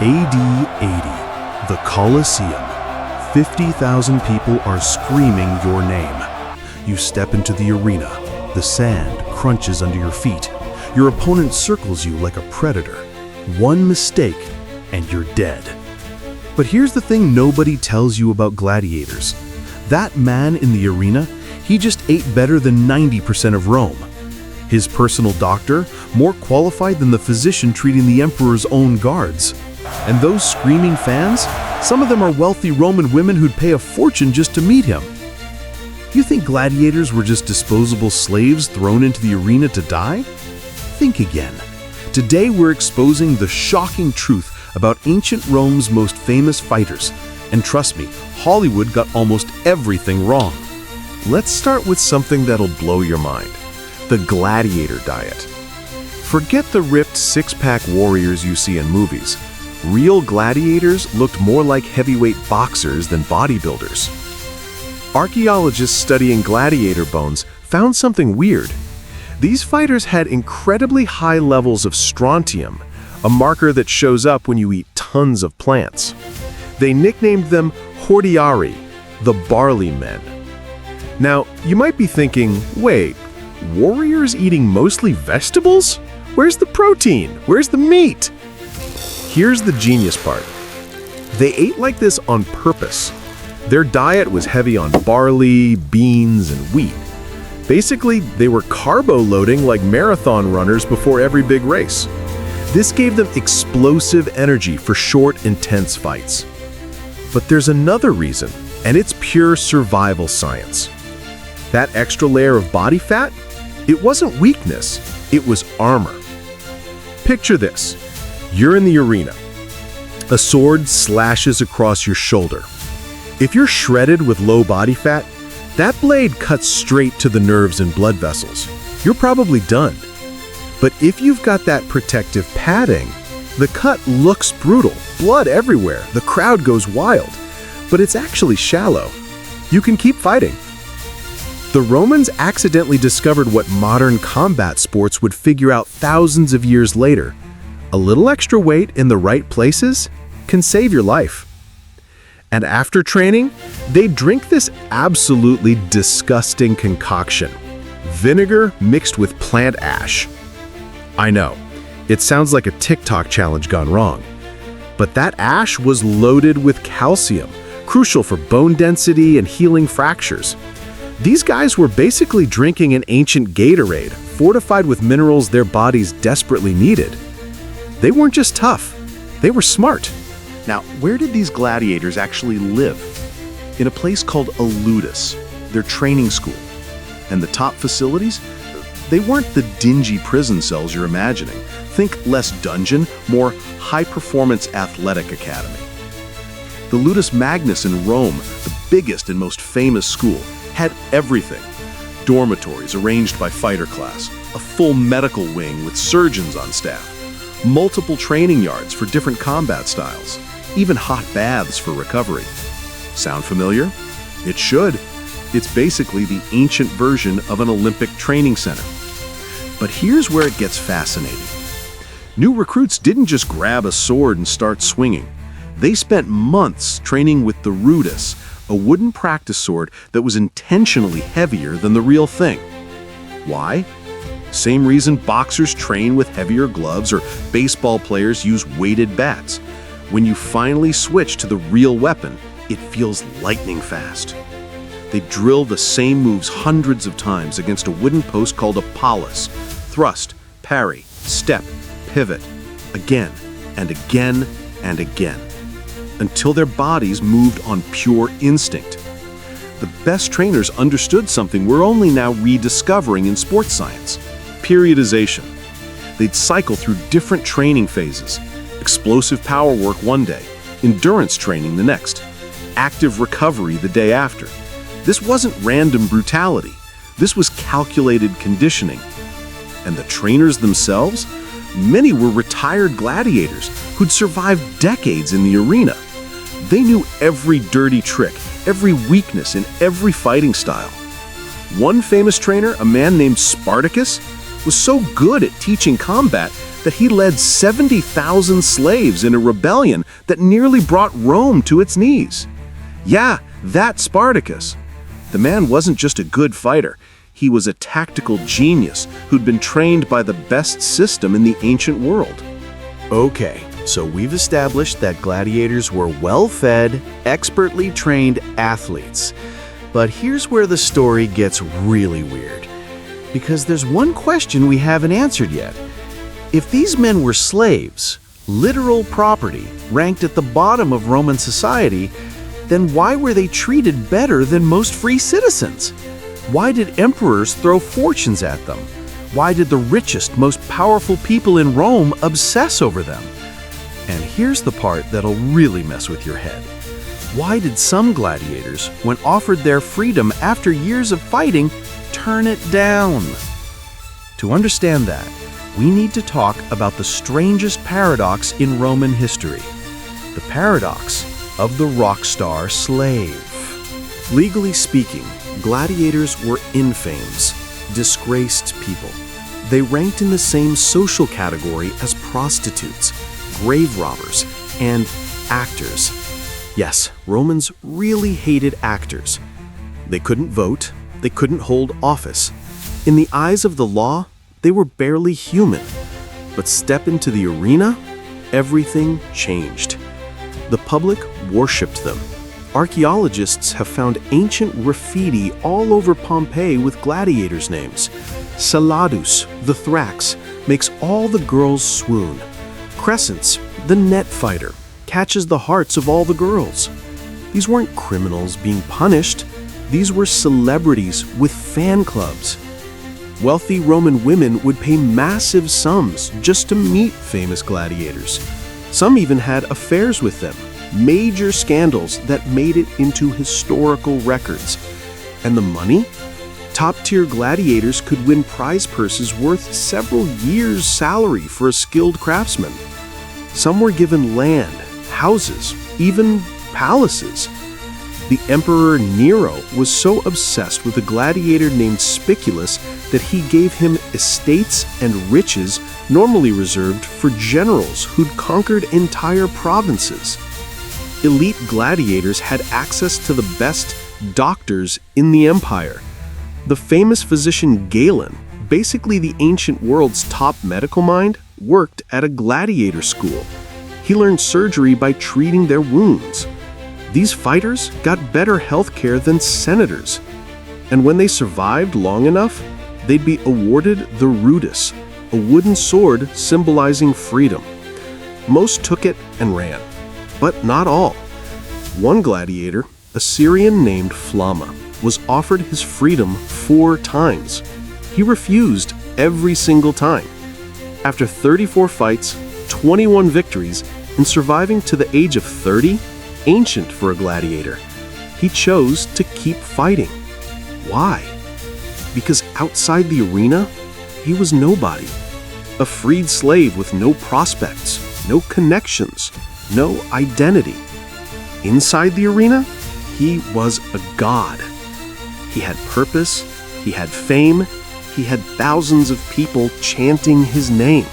AD 80, the Colosseum. 50,000 people are screaming your name. You step into the arena. The sand crunches under your feet. Your opponent circles you like a predator. One mistake, and you're dead. But here's the thing nobody tells you about gladiators. That man in the arena, he just ate better than 90% of Rome. His personal doctor, more qualified than the physician treating the emperor's own guards. And those screaming fans, some of them are wealthy Roman women who'd pay a fortune just to meet him. You think gladiators were just disposable slaves thrown into the arena to die? Think again. Today we're exposing the shocking truth about ancient Rome's most famous fighters. And trust me, Hollywood got almost everything wrong. Let's start with something that'll blow your mind: the gladiator diet. Forget the ripped six-pack warriors you see in movies. Real gladiators looked more like heavyweight boxers than bodybuilders. Archaeologists studying gladiator bones found something weird. These fighters had incredibly high levels of strontium, a marker that shows up when you eat tons of plants. They nicknamed them hordeari, the barley men. Now, you might be thinking, wait, warriors eating mostly vegetables? Where's the protein? Where's the meat? Here's the genius part. They ate like this on purpose. Their diet was heavy on barley, beans, and wheat. Basically, they were carbo-loading like marathon runners before every big race. This gave them explosive energy for short, intense fights. But there's another reason, and it's pure survival science. That extra layer of body fat? It wasn't weakness, it was armor. Picture this. You're in the arena. A sword slashes across your shoulder. If you're shredded with low body fat, that blade cuts straight to the nerves and blood vessels. You're probably done. But if you've got that protective padding, the cut looks brutal, blood everywhere, the crowd goes wild. But it's actually shallow. You can keep fighting. The Romans accidentally discovered what modern combat sports would figure out thousands of years later. A little extra weight in the right places can save your life. And after training, they drink this absolutely disgusting concoction: vinegar mixed with plant ash. I know, it sounds like a TikTok challenge gone wrong. But that ash was loaded with calcium, crucial for bone density and healing fractures. These guys were basically drinking an ancient Gatorade, fortified with minerals their bodies desperately needed. They weren't just tough, they were smart. Now, where did these gladiators actually live? In a place called a ludus, their training school. And the top facilities? They weren't the dingy prison cells you're imagining. Think less dungeon, more high-performance athletic academy. The Ludus Magnus in Rome, the biggest and most famous school, had everything. Dormitories arranged by fighter class, a full medical wing with surgeons on staff, multiple training yards for different combat styles, even hot baths for recovery. Sound familiar? It should. It's basically the ancient version of an Olympic training center. But here's where it gets fascinating. New recruits didn't just grab a sword and start swinging. They spent months training with the rudis, a wooden practice sword that was intentionally heavier than the real thing. Why? Same reason boxers train with heavier gloves or baseball players use weighted bats. When you finally switch to the real weapon, it feels lightning fast. They drill the same moves hundreds of times against a wooden post called a polis. Thrust, parry, step, pivot, again and again and again, until their bodies moved on pure instinct. The best trainers understood something we're only now rediscovering in sports science: periodization. They'd cycle through different training phases: explosive power work one day, endurance training the next, active recovery the day after. This wasn't random brutality. This was calculated conditioning. And the trainers themselves? Many were retired gladiators who'd survived decades in the arena. They knew every dirty trick, every weakness in every fighting style. One famous trainer, a man named Spartacus, was so good at teaching combat that he led 70,000 slaves in a rebellion that nearly brought Rome to its knees. Yeah, that Spartacus. The man wasn't just a good fighter. He was a tactical genius who'd been trained by the best system in the ancient world. Okay, so we've established that gladiators were well-fed, expertly trained athletes. But here's where the story gets really weird. Because there's one question we haven't answered yet. If these men were slaves, literal property, ranked at the bottom of Roman society, then why were they treated better than most free citizens? Why did emperors throw fortunes at them? Why did the richest, most powerful people in Rome obsess over them? And here's the part that'll really mess with your head. Why did some gladiators, when offered their freedom after years of fighting, turn it down? To understand that, we need to talk about the strangest paradox in Roman history. The paradox of the rockstar slave. Legally speaking, gladiators were infames, disgraced people. They ranked in the same social category as prostitutes, grave robbers, and actors. Yes, Romans really hated actors. They couldn't vote, they couldn't hold office. In the eyes of the law, they were barely human. But step into the arena, everything changed. The public worshipped them. Archaeologists have found ancient graffiti all over Pompeii with gladiators' names. Saladus, the Thrax, makes all the girls swoon. Crescens, the net fighter, catches the hearts of all the girls. These weren't criminals being punished. These were celebrities with fan clubs. Wealthy Roman women would pay massive sums just to meet famous gladiators. Some even had affairs with them, major scandals that made it into historical records. And the money? Top-tier gladiators could win prize purses worth several years' salary for a skilled craftsman. Some were given land, houses, even palaces. The Emperor Nero was so obsessed with a gladiator named Spiculus that he gave him estates and riches normally reserved for generals who'd conquered entire provinces. Elite gladiators had access to the best doctors in the empire. The famous physician Galen, basically the ancient world's top medical mind, worked at a gladiator school. He learned surgery by treating their wounds. These fighters got better health care than senators. And when they survived long enough, they'd be awarded the rudis, a wooden sword symbolizing freedom. Most took it and ran, but not all. One gladiator, a Syrian named Flamma, was offered his freedom 4 times. He refused every single time. After 34 fights, 21 victories, and surviving to the age of 30, ancient for a gladiator, he chose to keep fighting. Why? Because outside the arena, he was nobody. A freed slave with no prospects, no connections, no identity. Inside the arena, he was a god. He had purpose, he had fame, he had thousands of people chanting his name.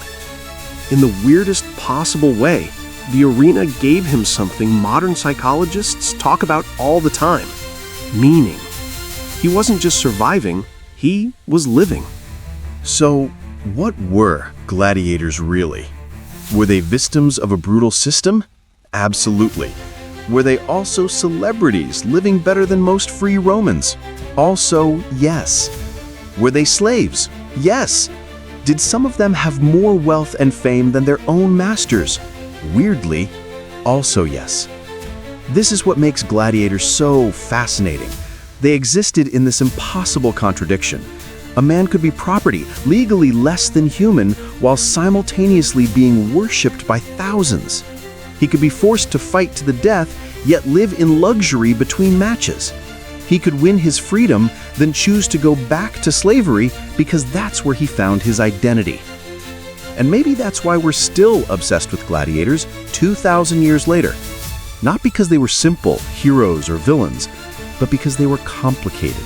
In the weirdest possible way, the arena gave him something modern psychologists talk about all the time: meaning. He wasn't just surviving, he was living. So, what were gladiators really? Were they victims of a brutal system? Absolutely. Were they also celebrities living better than most free Romans? Also, yes. Were they slaves? Yes. Did some of them have more wealth and fame than their own masters? Weirdly, also yes. This is what makes gladiators so fascinating. They existed in this impossible contradiction. A man could be property, legally less than human, while simultaneously being worshipped by thousands. He could be forced to fight to the death, yet live in luxury between matches. He could win his freedom, then choose to go back to slavery because that's where he found his identity. And maybe that's why we're still obsessed with gladiators 2,000 years later. Not because they were simple heroes or villains, but because they were complicated.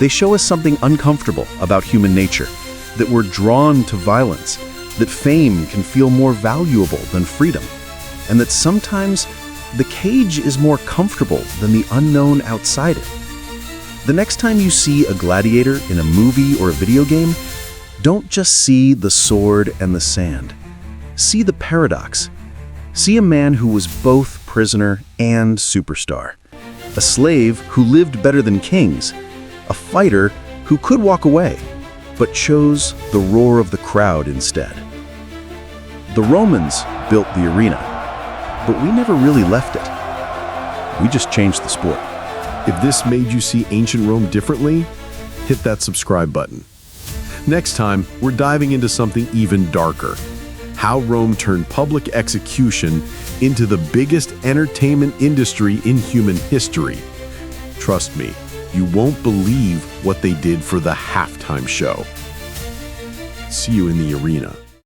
They show us something uncomfortable about human nature, that we're drawn to violence, that fame can feel more valuable than freedom, and that sometimes the cage is more comfortable than the unknown outside it. The next time you see a gladiator in a movie or a video game, don't just see the sword and the sand. See the paradox. See a man who was both prisoner and superstar. A slave who lived better than kings. A fighter who could walk away, but chose the roar of the crowd instead. The Romans built the arena, but we never really left it. We just changed the sport. If this made you see ancient Rome differently, hit that subscribe button. Next time, we're diving into something even darker. How Rome turned public execution into the biggest entertainment industry in human history. Trust me, you won't believe what they did for the halftime show. See you in the arena.